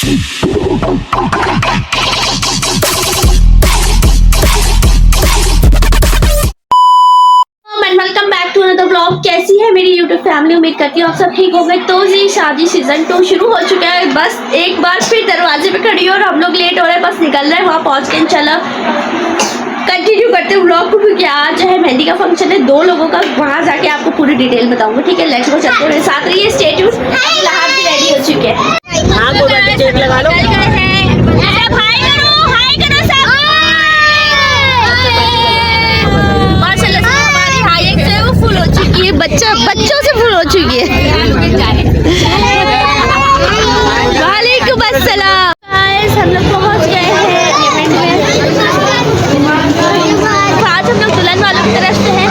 Welcome back to another blog. कैसी है मेरी यूट्यूब फैमिली? उम्मीद करती हूँ आप सब ठीक होंगे। तो जी शादी सीजन 2 शुरू हो चुका है। बस एक बार फिर दरवाजे पे खड़ी हो और हम लोग लेट हो रहे हैं, बस निकल रहे हैं वहाँ पहुँच के इंशाल्लाह कंटिन्यू करते हैं ब्लॉग को, क्योंकि आज जो है मेहंदी का फंक्शन है 2 लोगों का। वहाँ जाके आपको पूरी डिटेल बताऊंगा, ठीक है? लेट्स गो, चलते हैं साथ रहिए। Stay tuned. लहार भी रेडी हो चुके हैं। लगा लो। बच्चों से फुल हो चुकी है। वालेकुम अस्सलाम। हम लोग पहुंच गए हैं इवेंट में। आज हम लोग दुल्हन वालों की तरफ से हैं।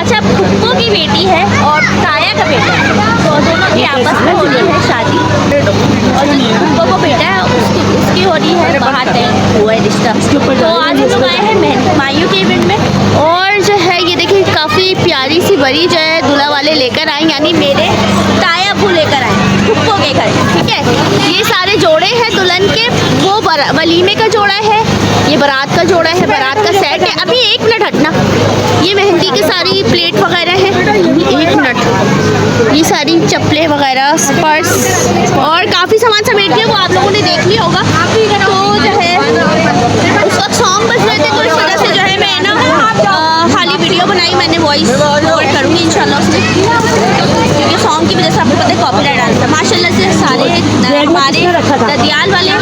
अच्छा, फुप्पो की बेटी है और ताया का बेटा है, तो दोनों की आपस में हो रही है शादी। और जो फुप्पो को बेटा है उसकी हो रही है बाहर तय हुआ है रिश्ता। तो आज हम लोग आए हैं मायू के इवेंट में। और जो है ये देखिए काफ़ी प्यारी सी बड़ी जो है दूल्हा वाले लेकर आए, यानी मेरे ताया भू लेकर आए फुप्पो के घर, ठीक है? ये सारे जोड़े हैं दुल्हन के। वो वलीमे का जोड़ा है, ये बारात का जोड़ा है, बारात का सेट है। अभी 1 मिनट हटना। ये मेहंदी की सारी प्लेट वगैरह है। 1 मिनट। ये सारी चप्पलें वगैरह, पर्स और काफ़ी सामान समेट दिया, वो आप लोगों ने देख लिया होगा। तो जो है उस वक्त सॉन्ग बज रहे थे, तो इस वजह से जो है मैं ना खाली वीडियो बनाई, मैंने वॉइस ओवर करूँगी इंशाल्लाह उसमें, क्योंकि सॉन्ग की वजह से आपको पता है कॉपीराइट आता है। माशाल्लाह से सारे हमारे ददियाल वाले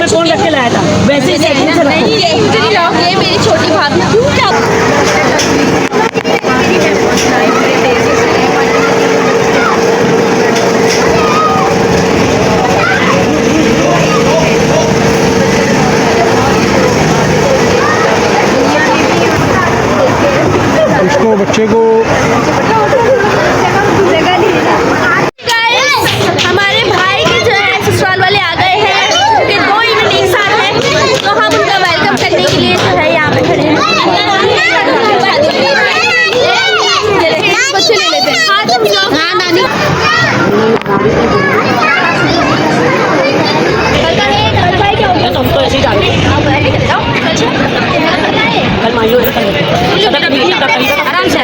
कौन रख के लाया था वैसे नहीं, ये मेरी छोटी भाभी। इसको बच्चे को हमारे भाई के जो है ससुराल वाले आ गए हैं, क्योंकि 2 इवेंट एक साथ है, तो हम उनका वेलकम करने के लिए जो है यहाँ पे खड़े हैं। बच्चे ले लेते हैं। हाँ नानी, आराम से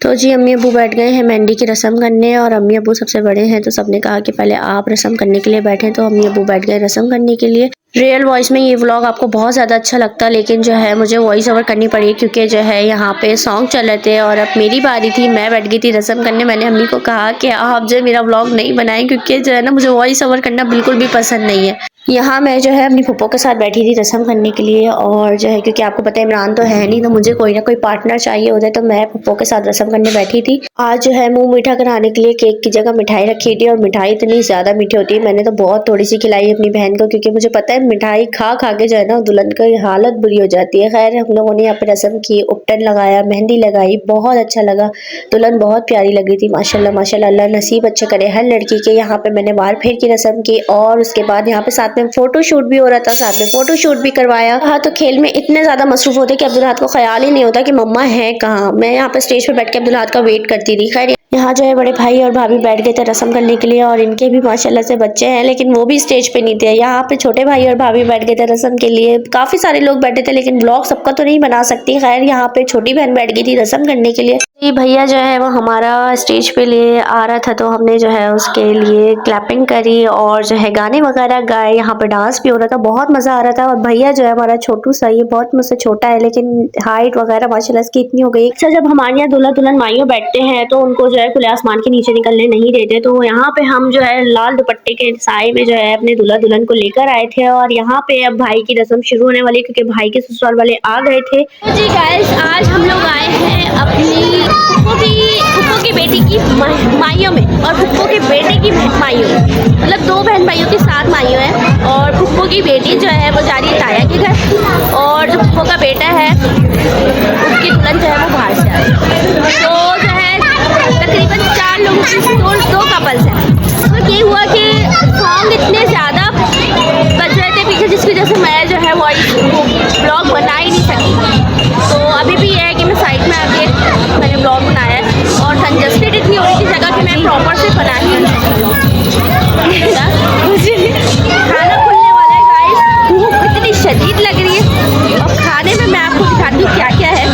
तो जी अम्मी अबू बैठ गए हैं मेहंदी की रस्म करने। और अम्मी अबू सबसे बड़े हैं, तो सबने कहा कि पहले आप रस्म करने के लिए बैठें, तो अम्मी अबू बैठ गए रस्म करने के लिए। रियल वॉइस में ये व्लॉग आपको बहुत ज़्यादा अच्छा लगता, लेकिन जो है मुझे वॉइस ओवर करनी पड़ी, क्योंकि जो है यहाँ पे सॉन्ग चल रहे थे और अब मेरी बारी थी। मैं बैठ गई थी रस्म करने। मैंने अम्मी को कहा कि आप जो मेरा व्लॉग नहीं बनाएं, क्योंकि जो है ना मुझे वॉइस ओवर करना बिल्कुल भी पसंद नहीं है। यहाँ मैं जो है अपनी फुप्पो के साथ बैठी थी रस्म करने के लिए। और जो है क्योंकि आपको पता है इमरान तो है नहीं, तो मुझे कोई ना कोई पार्टनर चाहिए होता है, तो मैं फुप्पो के साथ रस्म करने बैठी थी। आज जो है मुंह मीठा कराने के लिए केक की जगह मिठाई रखी थी, और मिठाई इतनी ज़्यादा मीठी होती है, मैंने तो बहुत थोड़ी सी खिलाई अपनी बहन को, क्योंकि मुझे पता है मिठाई खा खा के जो है ना दुल्हन की हालत बुरी हो जाती है। खैर हम लोगों ने यहाँ पे रस्म की, उपटन लगाया, मेहंदी लगाई, बहुत अच्छा लगा। दुल्हन बहुत प्यारी लग रही थी माशाल्लाह माशाल्लाह। अल्लाह नसीब अच्छा करे हर लड़की के। यहाँ पे मैंने बार फेर की रस्म की, और उसके बाद यहाँ पे साथ में फोटो शूट भी हो रहा था, साथ में फोटो शूट भी करवाया। हाँ, तो खेल में इतने ज्यादा मसरूफ होते कि अब्दुल्लाहत को ख्याल ही नहीं होता कि मम्मा है कहाँ। मैं यहाँ पे स्टेज पे बैठ के अब्दुल्लाहत का वेट करती थी। खैर यहाँ जो है बड़े भाई और भाभी बैठ गए थे रस्म करने के लिए, और इनके भी माशाल्लाह से बच्चे हैं, लेकिन वो भी स्टेज पे नहीं थे। यहाँ पे छोटे भाई और भाभी बैठ गए थे रस्म के लिए। काफी सारे लोग बैठे थे, लेकिन ब्लॉग सबका तो नहीं बना सकती। खैर यहाँ पे छोटी बहन बैठ गई थी रस्म करने के लिए। ये भैया जो है वो हमारा स्टेज पे ले आ रहा था, तो हमने जो है उसके लिए क्लैपिंग करी और जो है गाने वगैरह गाए। यहाँ पे डांस भी हो रहा था, बहुत मजा आ रहा था। और भैया जो है हमारा छोटू सा, ये बहुत मुझसे छोटा है, लेकिन हाइट वगैरह माशाल्लाह इसकी इतनी हो गई। अच्छा, जब हमारे यहाँ दूल्हा दुल्हन माइयों बैठते हैं तो उनको जो है खुले आसमान के नीचे निकलने नहीं देते, तो यहाँ पे हम जो है लाल दुपट्टे के साए में जो है अपने दूल्हा दुल्हन को लेकर आए थे। और यहाँ पे अब भाई की रस्म शुरू होने वाली, क्योंकि भाई के ससुराल वाले आ गए थे। जी गाइस, आज हम लोग आए हैं अपनी फुप्पो की बेटी की माइयों में, और फुप्पो के बेटे की माइयों में, मतलब 2 बहन भाइयों की 7 माइयों हैं। और फुप्पो की बेटी जो है वो जा रही है ताया के घर, और जो फुप्पो का बेटा है उसकी दुल्हन जो है वो बाहर से आ रही है। तो जो है तकरीबन 4 लोगों की 2 कपल्स हैं। तो ये हुआ कि सॉन्ग इतने ज़्यादा बज रहे थे पीछे, जिसकी वजह से मैं जो है वॉइस ब्लॉग बना ही नहीं सकी। तो अभी भी ये है कि मैं साइड में आके मैंने ब्लॉग बनाया है, और कंजस्टेड इतनी हो प्रॉपर से बना ही खाना खुलने वाला है गाइस। भूख इतनी शदीद लग रही है और खाने में मैं आपको दिखाती हूँ क्या क्या है।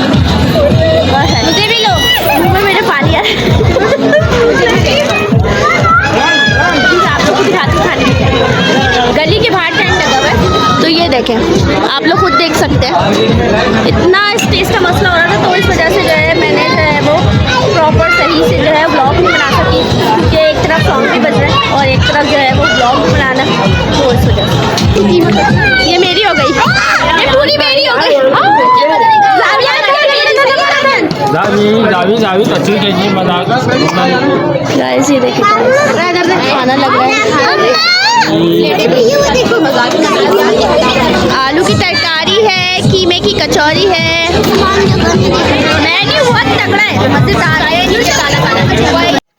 मुझे भी लो, मुँह में मेरे पानी आ रहा है। आप लोग को दिखाती हूँ खाने में क्या है। गली के बाहर टेंट लगा हुआ है, तो ये देखें, आप लोग खुद देख सकते हैं। इतना स्टेज का मसला हो रहा था, तो इस वजह से जो है मैंने जो है वो प्रॉपर सही से जो है व्लॉग नहीं बना सकी, क्योंकि एक तरफ सॉन्ग भी बज रहे हैं और एक तरफ जो है वो व्लॉग भी बनाना, तो इस वजह से। ये मेरी हो गई, ये पूरी मेरी हो गई। जावी अच्छी चाहिए गाइस ये देखिए खाना लग रहा है। आलू की तरकारी है, कीमे की कचौरी है, मेन्यू बहुत तगड़ा है, मजेदार है।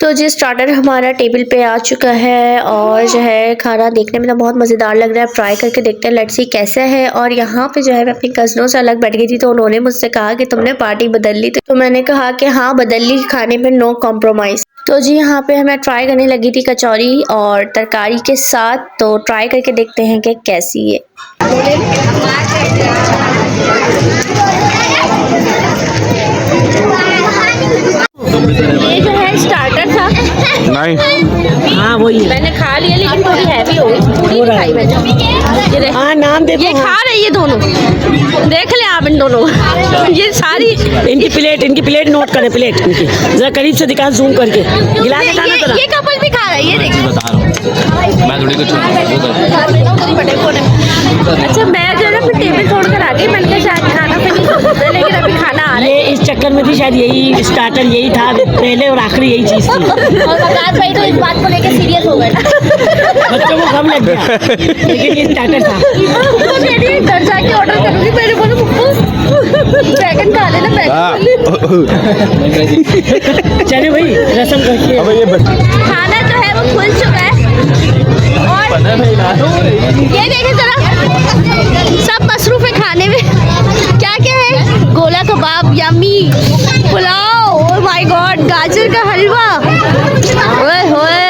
तो जी स्टार्टर हमारा टेबल पे आ चुका है और जो है खाना देखने में तो बहुत मज़ेदार लग रहा है। ट्राई करके देखते हैं, लेट्स सी कैसा है। और यहाँ पे जो है मैं अपनी कज़नों से अलग बैठ गई थी, तो उन्होंने मुझसे कहा कि तुमने पार्टी बदल ली, तो मैंने कहा कि हाँ बदल ली, खाने में नो कॉम्प्रोमाइज़। तो जी यहाँ पे मैं ट्राई करने लगी थी कचौरी और तरकारी के साथ, तो ट्राई करके देखते हैं कि कैसी है। ये जो है स्टार्टर था नहीं। हाँ वही है। मैंने खा लिया, लेकिन थोड़ी हैवी हो गई, पूरी नहीं खाई मैंने। हाँ नाम देखो, ये खा रही है दोनों, देख ले आप इन दोनों। ये सारी इनकी प्लेट नोट करें, प्लेट इनकी जरा करीब से दिखा, जूम करके गिला के खाना जरा। ये कपल भी खा रहा है, ये देखिए। मैं थोड़ी कुछ अच्छा मैं जो है ना फिर टेबल छोड़कर आ गई, मैंने कहा शायद खाना फिनिश हो गया, लेकिन अभी खाना आ रहा है। ये इस चक्कर में थी शायद, यही स्टार्टर यही था पहले और आखिरी यही चीज थी। और प्रकाश भाई तो इस बात को लेकर सीरियस हो गए, बच्चों को कम लग गया, लेकिन ये स्टार्टर था। तो मेरी घर जाके ऑर्डर करूंगी, मेरे बोलो बैगन खा लेना, बैगन। चले भाई रसम करके। खाना जो है वो खुल चुका है और ये देखें जरा, सब मसरूफ है खाने में। क्या क्या है, gola kebab, yummy pulao, oh my God, गाजर का हलवा, ओए होए,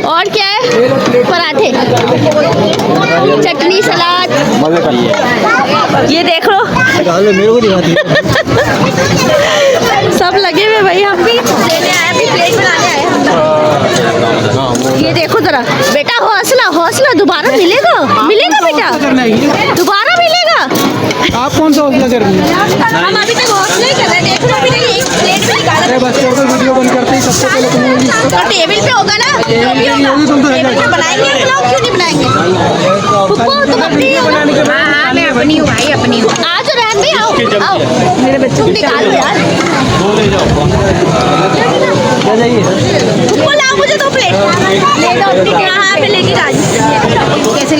और क्या है, पराठे, चटनी, सलाद, ये देख लो मेरे को दिखाती सब लगे हुए भाई। हम भी लेने आए, अपनी प्लेट बनाने आए। ये देखो जरा बेटा, हौसला हौसला, दोबारा मिलेगा, मिलेगा बेटा, दोबारा मिलेगा। आप कौन सा हौसला कर रही हैं? हम अभी तक हौसला ही कर रहे हैं, देख लो अभी तक एक प्लेट भी निकाला। अरे बस छोड़ दो, वीडियो बंद करते ही सबसे पहले तुम्हें तो टेबल पे होगा ना, जो भी होगा टेबल पे बनाएंगे, पुलाव क्यों नहीं बनाएंगे? पुप्पो तुम अपनी हो? हाँ मैं अपनी हूँ भाई, अपनी हूँ। आ तो रहन भी, आओ आओ मेरे बच्चों को निकालो यार। पुप्पो लाओ मुझे 2 प्लेट, ले जाओ अपनी। हाँ मैं लेके जा, कैसे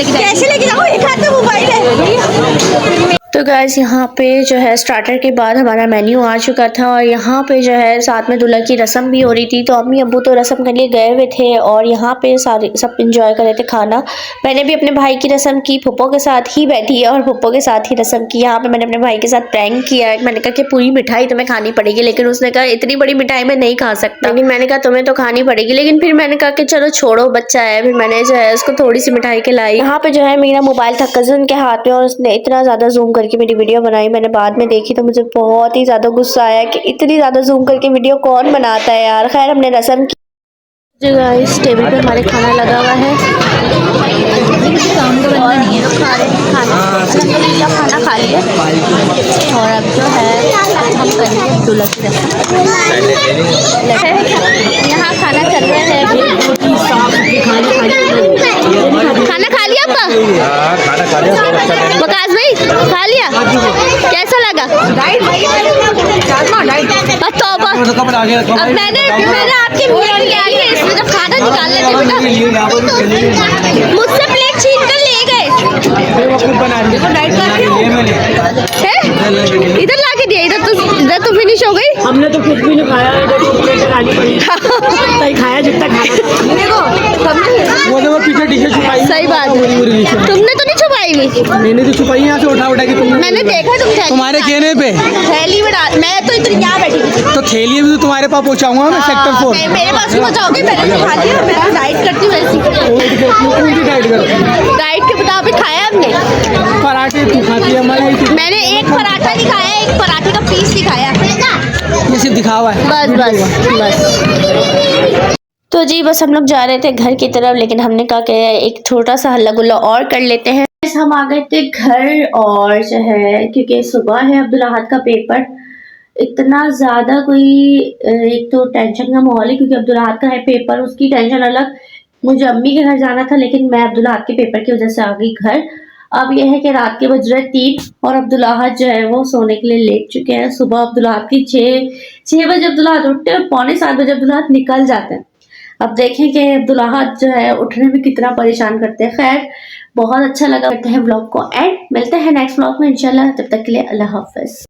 लेके जाओ, एक हाथ में मोबाइल है। तो गाइस यहाँ पे जो है स्टार्टर के बाद हमारा मेन्यू आ चुका था और यहाँ पे जो है साथ में दूल्हा की रस्म भी हो रही थी। तो अम्मी अब्बू तो रस्म के लिए गए हुए थे और यहाँ पे सारे सब इंजॉय कर रहे थे खाना। मैंने भी अपने भाई की रस्म की, फुप्पो के साथ ही बैठी है और फुप्पो के साथ ही रस्म की। यहाँ पे मैंने अपने भाई के साथ प्रैंक किया है, मैंने कहा कि पूरी मिठाई तुम्हें खानी पड़ेगी, लेकिन उसने कहा इतनी बड़ी मिठाई मैं नहीं खा सकता, लेकिन मैंने कहा तुम्हें तो खानी पड़ेगी। लेकिन फिर मैंने कहा कि चलो छोड़ो, बच्चा है। फिर मैंने जो है उसको थोड़ी सी मिठाई खिलाई। यहाँ पे जो है मेरा मोबाइल था कजन के हाथ में और उसने इतना ज्यादा जूम करके मेरी वीडियो बनाई। मैंने बाद में देखी तो मुझे बहुत ही ज्यादा गुस्सा आया कि इतनी ज्यादा जूम करके वीडियो कौन बनाता है यार। खैर हमने रस्म की। इस टेबल पे हमारे खाना लगा हुआ है और खाना खा लिया और अब जो है हम करेंगे दूल्हा की रस्म। यहाँ खाना चल रहा है, खाना खा लिया आपका? खाना खा लिया प्रकाश भाई खा लिया, कैसा लगा? तौबा, अब मैंने आपके मुंह के आगे इसमें जब खाना निकाल लेते बेटा, मुझसे प्लेट छीन कर ले गए। इधर ला के दिया, इधर तो फिनिश हो गई। हमने तो कुछ भी नहीं खाया, खाया जितना खाया। वो पीछे डिशें छुपाई। सही बात है, तुमने तो नहीं छुपाई हुई? मैंने तो छुपाई यहाँ से उठा उठा के तुमने। मैंने देखा तुम तुम्हारे कहने पे थैली में डाल, मैं तो इतनी यहाँ बैठी तो खेलिए भी तो तुम्हारे पास पहुंचाऊंगा मैं सेक्टर 4। मेरे पास भी पहुंचाओगे? मैंने तो खा लिया, मैं तो डाइट करती हूँ ऐसी। कौन सी डाइट करो? डाइट के मुताबिक खाया हमने। पराठे तू खाती है, मैंने एक पराठा नहीं खाया, एक पराठे का पीस नहीं खाया। ये सिर्फ दिखावा है। बस। तो जी बस हम लोग जा रहे थे घर की तरफ, लेकिन हमने कहा कि एक छोटा सा हल्ला गुल्ला और कर लेते हैं। हम आ गए थे घर, और जो है क्योंकि सुबह है अब्दुल अहद का पेपर, इतना ज़्यादा कोई एक तो टेंशन का माहौल है क्योंकि अब्दुल अहद का है पेपर, उसकी टेंशन अलग। मुझे अम्मी के घर जाना था, लेकिन मैं अब्दुल अहद के पेपर की वजह से आ गई घर। अब यह है कि रात के बज रहे 3 और अब्दुल अहद जो है वो सोने के लिए लेट चुके हैं। सुबह अब्दुल अहद की 6 बजे अब्दुल अहद उठते हैं और पौने 7 बजे अब्दुल अहद निकल जाते हैं। अब देखें कि अब्दुल अहद जो है उठने में कितना परेशान करते हैं। खैर बहुत अच्छा लगा, करते हैं व्लॉग को एंड, मिलते हैं नेक्स्ट व्लॉग में इंशाल्लाह। तब तक के लिए अल्लाह हाफिज।